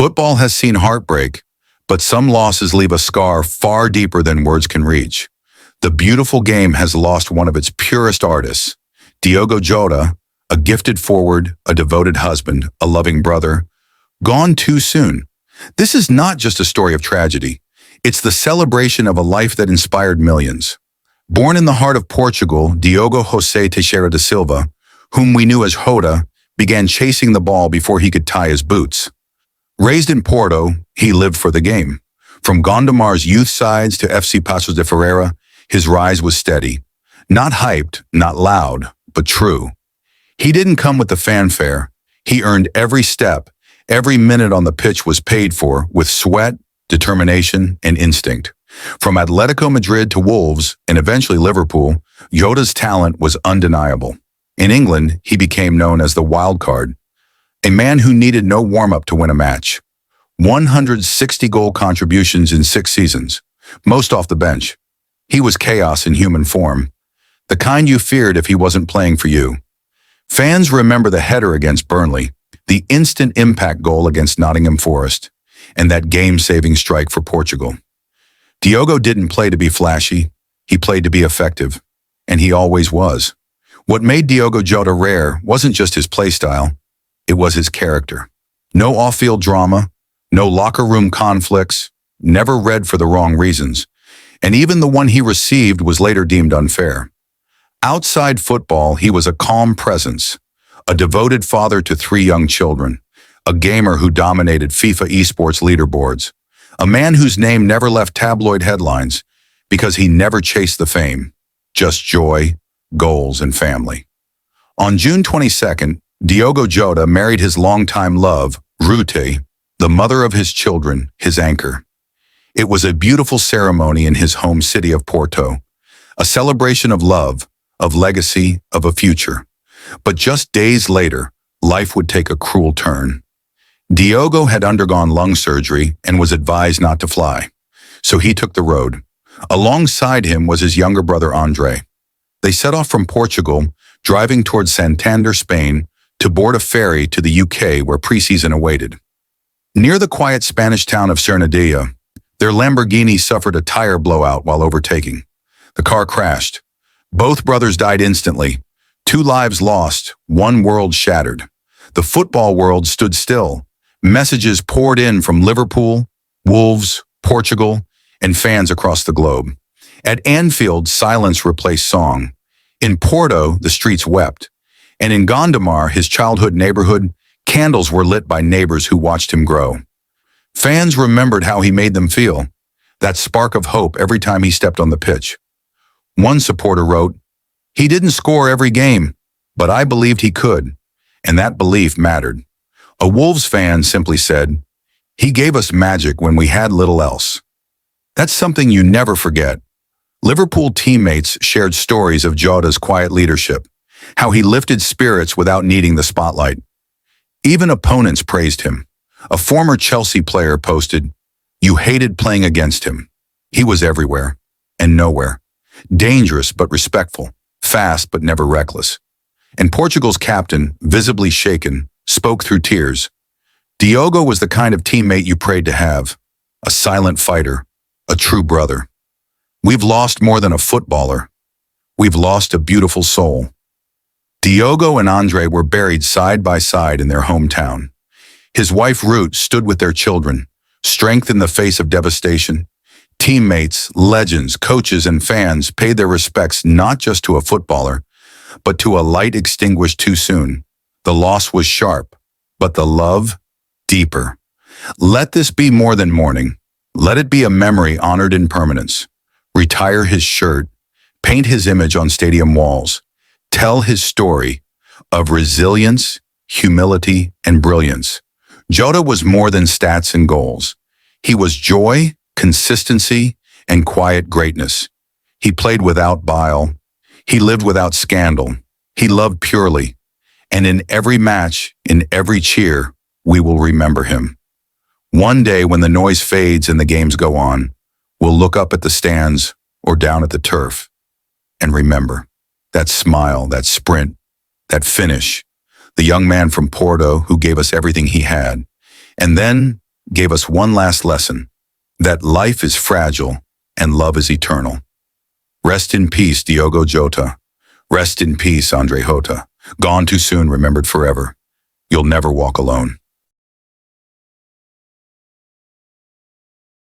Football has seen heartbreak, but some losses leave a scar far deeper than words can reach. The beautiful game has lost one of its purest artists. Diogo Jota, a gifted forward, a devoted husband, a loving brother, gone too soon. This is not just a story of tragedy. It's the celebration of a life that inspired millions. Born in the heart of Portugal, Diogo José Teixeira da Silva, whom we knew as Jota, began chasing the ball before he could tie his boots. Raised in Porto, he lived for the game. From Gondomar's youth sides to FC Paços de Ferreira, his rise was steady. Not hyped, not loud, but true. He didn't come with the fanfare. He earned every step. Every minute on the pitch was paid for with sweat, determination, and instinct. From Atletico Madrid to Wolves, and eventually Liverpool, Jota's talent was undeniable. In England, he became known as the wild card, a man who needed no warm-up to win a match. 160 goal contributions in 6 seasons, most off the bench. He was chaos in human form, the kind you feared if he wasn't playing for you. Fans remember the header against Burnley, the instant impact goal against Nottingham Forest, and that game-saving strike for Portugal. Diogo didn't play to be flashy, he played to be effective, and he always was. What made Diogo Jota rare wasn't just his play style, it was his character. No off-field drama, no locker room conflicts, never read for the wrong reasons, and even the one he received was later deemed unfair. Outside football, he was a calm presence, a devoted father to 3 young children, a gamer who dominated FIFA esports leaderboards, a man whose name never left tabloid headlines because he never chased the fame, just joy, goals, and family. On June 22nd, Diogo Jota married his longtime love, Ruth, the mother of his children, his anchor. It was a beautiful ceremony in his home city of Porto, a celebration of love, of legacy, of a future. But just days later, life would take a cruel turn. Diogo had undergone lung surgery and was advised not to fly, so he took the road. Alongside him was his younger brother, André. They set off from Portugal, driving towards Santander, Spain, to board a ferry to the UK where preseason awaited. Near the quiet Spanish town of Cernadilla, their Lamborghini suffered a tire blowout while overtaking. The car crashed. Both brothers died instantly. 2 lives lost, 1 world shattered. The football world stood still. Messages poured in from Liverpool, Wolves, Portugal, and fans across the globe. At Anfield, silence replaced song. In Porto, the streets wept. And in Gondomar, his childhood neighborhood, candles were lit by neighbors who watched him grow. Fans remembered how he made them feel, that spark of hope every time he stepped on the pitch. One supporter wrote, "He didn't score every game, but I believed he could, and that belief mattered." A Wolves fan simply said, "He gave us magic when we had little else." That's something you never forget. Liverpool teammates shared stories of Jota's quiet leadership, how he lifted spirits without needing the spotlight. Even opponents praised him. A former Chelsea player posted, "You hated playing against him. He was everywhere and nowhere. Dangerous but respectful, fast but never reckless." And Portugal's captain, visibly shaken, spoke through tears. Diogo was the kind of teammate you prayed to have, a silent fighter, a true brother. We've lost more than a footballer. We've lost a beautiful soul. Diogo and André were buried side by side in their hometown. His wife Ruth stood with their children, strength in the face of devastation. Teammates, legends, coaches, and fans paid their respects not just to a footballer, but to a light extinguished too soon. The loss was sharp, but the love, deeper. Let this be more than mourning. Let it be a memory honored in permanence. Retire his shirt, paint his image on stadium walls. Tell his story of resilience, humility, and brilliance. Jota was more than stats and goals. He was joy, consistency, and quiet greatness. He played without bile. He lived without scandal. He loved purely. And in every match, in every cheer, we will remember him. One day when the noise fades and the games go on, we'll look up at the stands or down at the turf and remember that smile, that sprint, that finish, the young man from Porto who gave us everything he had. And then gave us one last lesson, that life is fragile and love is eternal. Rest in peace, Diogo Jota. Rest in peace, André Jota. Gone too soon, remembered forever. You'll never walk alone.